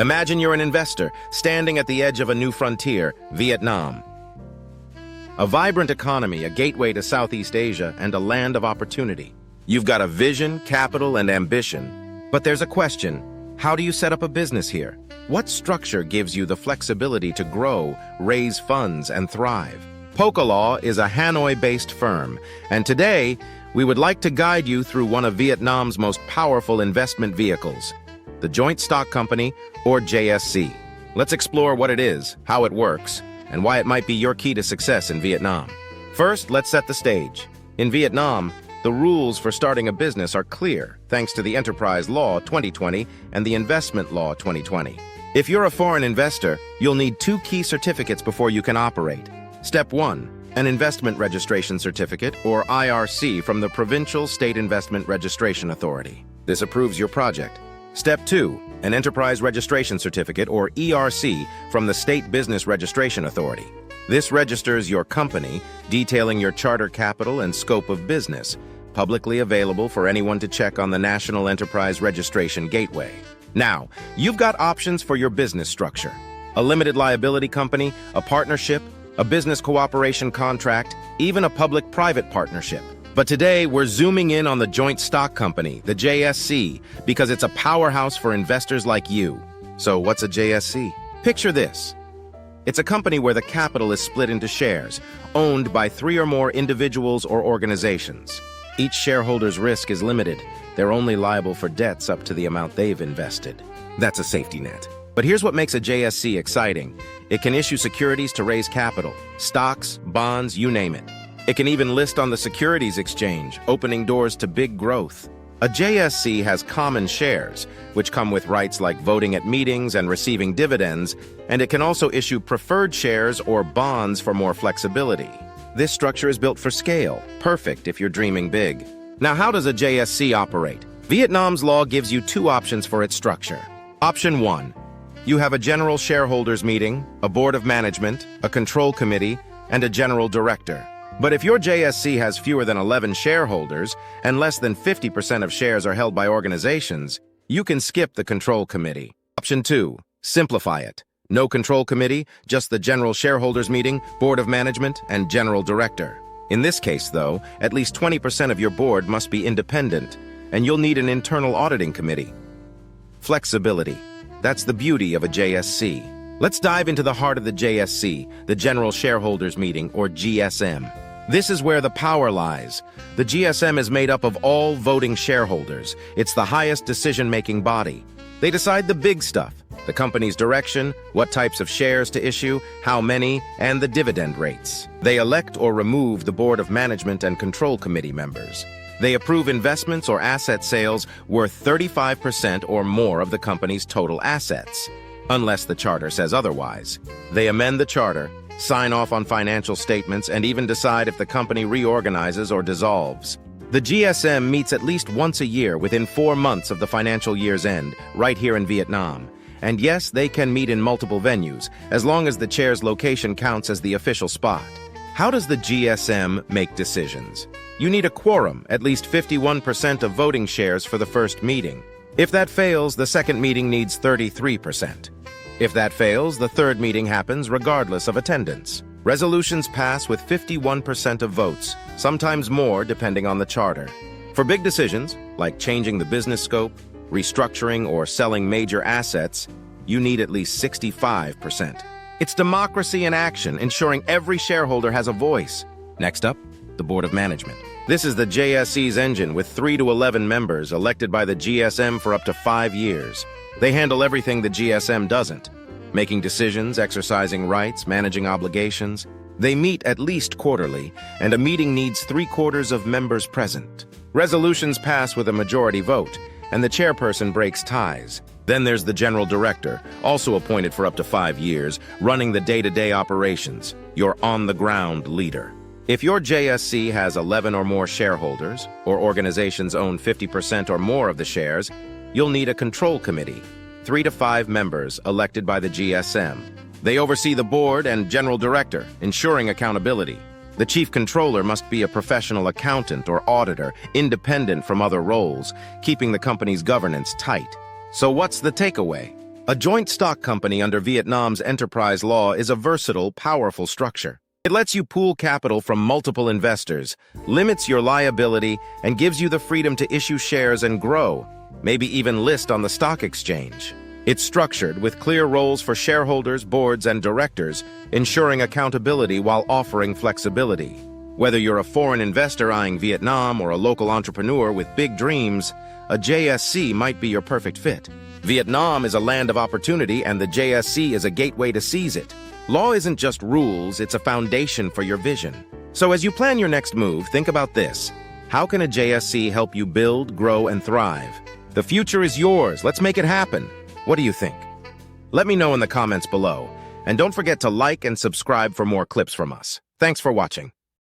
Imagine you're an investor standing at the edge of a new frontier, Vietnam. A vibrant economy, a gateway to Southeast Asia, and a land of opportunity. You've got a vision, capital, and ambition. But there's a question. How do you set up a business here? What structure gives you the flexibility to grow, raise funds, and thrive? Pocolaw is a Hanoi-based firm, and today, we would like to guide you through one of Vietnam's most powerful investment vehicles, the Joint Stock Company, or JSC. Let's explore what it is, how it works, and why it might be your key to success in Vietnam. First, let's set the stage. In Vietnam, the rules for starting a business are clear, thanks to the Enterprise Law 2020 and the Investment Law 2020. If you're a foreign investor, you'll need 2 key certificates before you can operate. Step 1, an Investment Registration Certificate, or IRC, from the Provincial State Investment Registration Authority. This approves your project. Step 2, an Enterprise Registration Certificate, or ERC, from the State Business Registration Authority. This registers your company, detailing your charter capital and scope of business, publicly available for anyone to check on the National Enterprise Registration Gateway. Now, you've got options for your business structure: a limited liability company, a partnership, a business cooperation contract, even a public-private partnership. But today, we're zooming in on the Joint Stock Company, the JSC, because it's a powerhouse for investors like you. So what's a JSC? Picture this. It's a company where the capital is split into shares, owned by 3 or more individuals or organizations. Each shareholder's risk is limited. They're only liable for debts up to the amount they've invested. That's a safety net. But here's what makes a JSC exciting. It can issue securities to raise capital, stocks, bonds, you name it. It can even list on the securities exchange, opening doors to big growth. A JSC has common shares, which come with rights like voting at meetings and receiving dividends, and it can also issue preferred shares or bonds for more flexibility. This structure is built for scale, perfect if you're dreaming big. Now, how does a JSC operate? Vietnam's law gives you 2 options for its structure. Option 1. You have a general shareholders meeting, a board of management, a control committee, and a general director. But if your JSC has fewer than 11 shareholders and less than 50% of shares are held by organizations, you can skip the control committee. Option 2. Simplify it. No control committee, just the general shareholders meeting, board of management, and general director. In this case, though, at least 20% of your board must be independent, and you'll need an internal auditing committee. Flexibility. That's the beauty of a JSC. Let's dive into the heart of the JSC, the General Shareholders Meeting, or GSM. This is where the power lies. The GSM is made up of all voting shareholders. It's the highest decision-making body. They decide the big stuff: the company's direction, what types of shares to issue, how many, and the dividend rates. They elect or remove the Board of Management and Control Committee members. They approve investments or asset sales worth 35% or more of the company's total assets, unless the charter says otherwise. They amend the charter, sign off on financial statements, and even decide if the company reorganizes or dissolves. The GSM meets at least once a year within 4 months of the financial year's end, right here in Vietnam. And yes, they can meet in multiple venues, as long as the chair's location counts as the official spot. How does the GSM make decisions? You need a quorum, at least 51% of voting shares for the first meeting. If that fails, the second meeting needs 33%. If that fails, the third meeting happens regardless of attendance. Resolutions pass with 51% of votes, sometimes more depending on the charter. For big decisions, like changing the business scope, restructuring, or selling major assets, you need at least 65%. It's democracy in action, ensuring every shareholder has a voice. Next up, the Board of Management. This is the JSC's engine, with 3 to 11 members elected by the GSM for up to 5 years. They handle everything the GSM doesn't: making decisions, exercising rights, managing obligations. They meet at least quarterly, and a meeting needs 3/4 of members present. Resolutions pass with a majority vote, and the chairperson breaks ties. Then there's the general director, also appointed for up to 5 years, running the day-to-day operations, your on-the-ground leader. If your JSC has 11 or more shareholders, or organizations own 50% or more of the shares, you'll need a control committee, 3 to 5 members elected by the GSM. They oversee the board and general director, ensuring accountability. The chief controller must be a professional accountant or auditor, independent from other roles, keeping the company's governance tight. So what's the takeaway? A joint stock company under Vietnam's enterprise law is a versatile, powerful structure. It lets you pool capital from multiple investors, limits your liability, and gives you the freedom to issue shares and grow, maybe even list on the stock exchange. It's structured with clear roles for shareholders, boards, and directors, ensuring accountability while offering flexibility. Whether you're a foreign investor eyeing Vietnam or a local entrepreneur with big dreams, a JSC might be your perfect fit. Vietnam is a land of opportunity, and the JSC is a gateway to seize it. Law isn't just rules, it's a foundation for your vision. So as you plan your next move, think about this. How can a JSC help you build, grow, and thrive? The future is yours. Let's make it happen. What do you think? Let me know in the comments below. And don't forget to like and subscribe for more clips from us. Thanks for watching.